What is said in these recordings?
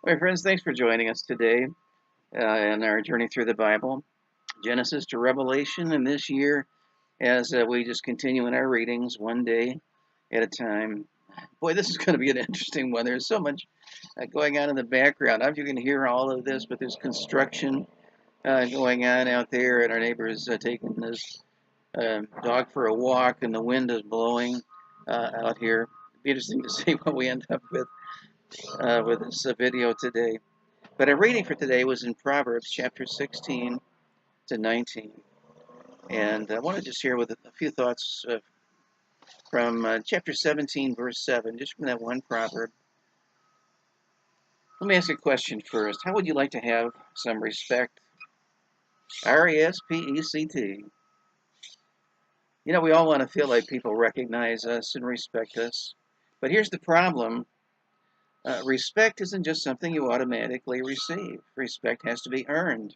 My friends, thanks for joining us today in our journey through the Bible, Genesis to Revelation. And this year, as we just continue in our readings one day at a time, boy, this is going to be an interesting one. There's so much going on in the background. I don't know if you can hear all of this, but there's construction going on out there, and our neighbor's taking this dog for a walk, and the wind is blowing out here. It'd be interesting to see what we end up with this video today. But our reading for today was in Proverbs chapter 16 to 19. And I want to just share with a few thoughts from chapter 17, verse 7, just from that one proverb. Let me ask you a question first. How would you like to have some respect? Respect. You know, we all want to feel like people recognize us and respect us. But here's the problem. Respect isn't just something you automatically receive. Respect has to be earned.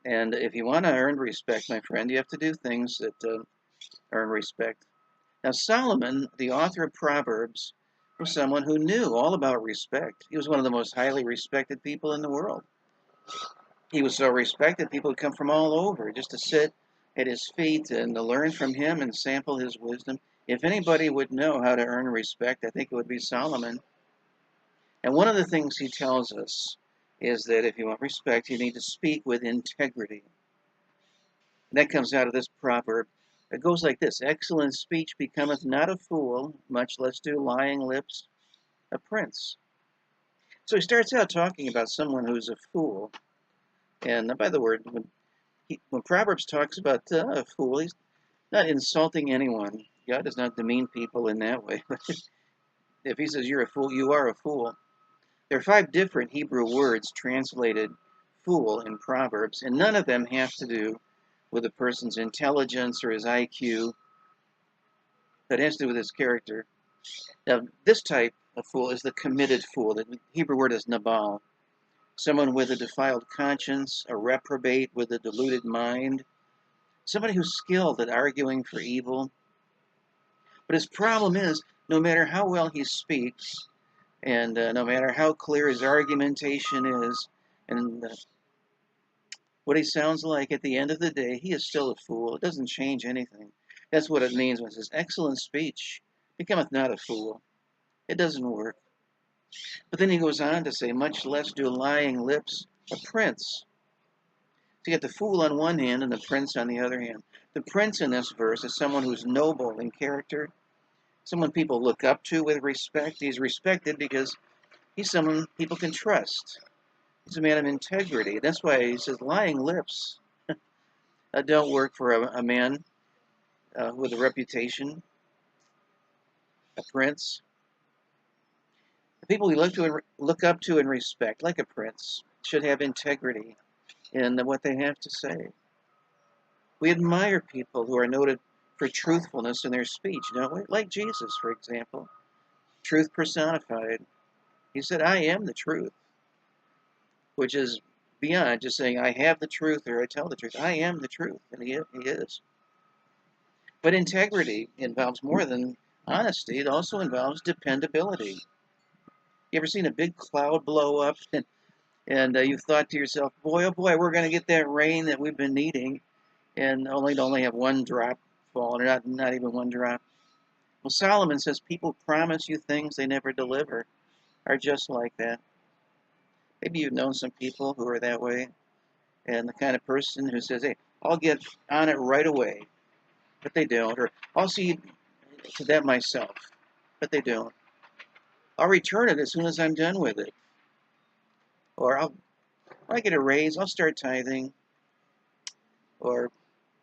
And if you want to earn respect, my friend, you have to do things that earn respect. Now, Solomon, the author of Proverbs, was someone who knew all about respect. He was one of the most highly respected people in the world. He was so respected, people would come from all over just to sit at his feet and to learn from him and sample his wisdom. If anybody would know how to earn respect, I think it would be Solomon. And one of the things he tells us is that if you want respect, you need to speak with integrity. And that comes out of this proverb. It goes like this: excellent speech becometh not a fool, much less do lying lips a prince. So he starts out talking about someone who's a fool. And by the word, when Proverbs talks about a fool, he's not insulting anyone. God does not demean people in that way. If he says you're a fool, you are a fool. There are 5 different Hebrew words translated fool in Proverbs, and none of them have to do with a person's intelligence or his IQ. That has to do with his character. Now, this type of fool is the committed fool. The Hebrew word is nabal. Someone with a defiled conscience, a reprobate with a deluded mind, somebody who's skilled at arguing for evil. But his problem is, no matter how well he speaks, and no matter how clear his argumentation is, and what he sounds like at the end of the day, he is still a fool. It doesn't change anything. That's what it means when it says, excellent speech becometh not a fool. It doesn't work. But then he goes on to say, much less do lying lips a prince. So you get the fool on one hand and the prince on the other hand. The prince in this verse is someone who's noble in character, someone people look up to with respect. He's respected because he's someone people can trust. He's a man of integrity. That's why he says lying lips don't work for a man with a reputation, a prince. The people we look up to and respect, like a prince, should have integrity in what they have to say. We admire people who are noted for truthfulness in their speech, don't we? Like Jesus, for example, truth personified. He said, I am the truth, which is beyond just saying I have the truth or I tell the truth. I am the truth, and he is. But integrity involves more than honesty. It also involves dependability. You ever seen a big cloud blow up and you've thought to yourself, boy, oh boy, we're going to get that rain that we've been needing, and only have one drop fall, or not even one drop. Well, Solomon says people promise you things they never deliver are just like that. Maybe you've known some people who are that way, and the kind of person who says, hey, I'll get on it right away, but they don't, or I'll see to that myself, but they don't. I'll return it as soon as I'm done with it, or I get a raise, I'll start tithing, or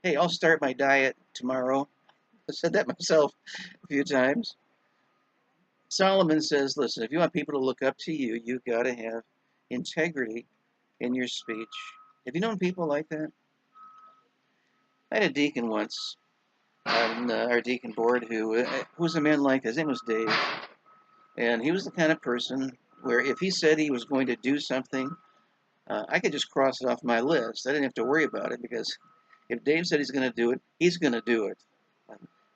hey, I'll start my diet tomorrow. I said that myself a few times. Solomon says, listen, if you want people to look up to you, you've got to have integrity in your speech. Have you known people like that? I had a deacon once on our deacon board who was a man like this. His name was Dave. And he was the kind of person where if he said he was going to do something, I could just cross it off my list. I didn't have to worry about it because if Dave said he's going to do it, he's going to do it.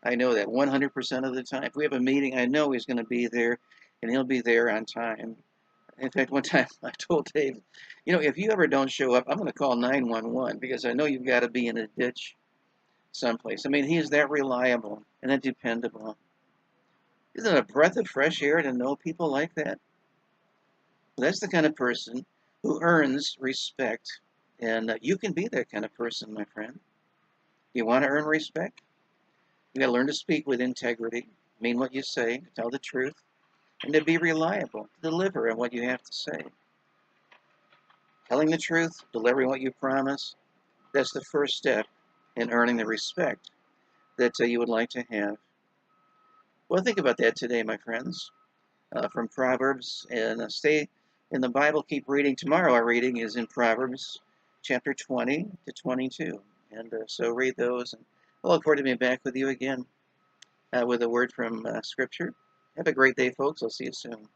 I know that 100% of the time. If we have a meeting, I know he's going to be there, and he'll be there on time. In fact, one time I told Dave, if you ever don't show up, I'm going to call 911 because I know you've got to be in a ditch someplace. I mean, he is that reliable and that dependable. Isn't it a breath of fresh air to know people like that? That's the kind of person who earns respect. And you can be that kind of person, my friend. You want to earn respect? You got to learn to speak with integrity, mean what you say, tell the truth, and to be reliable, to deliver on what you have to say. Telling the truth, delivering what you promise, that's the first step in earning the respect that you would like to have. Well, think about that today, my friends, from Proverbs. And stay in the Bible, keep reading. Tomorrow our reading is in Proverbs chapter 20 to 22. And so read those. And I look forward to being back with you again with a word from Scripture. Have a great day, folks. I'll see you soon.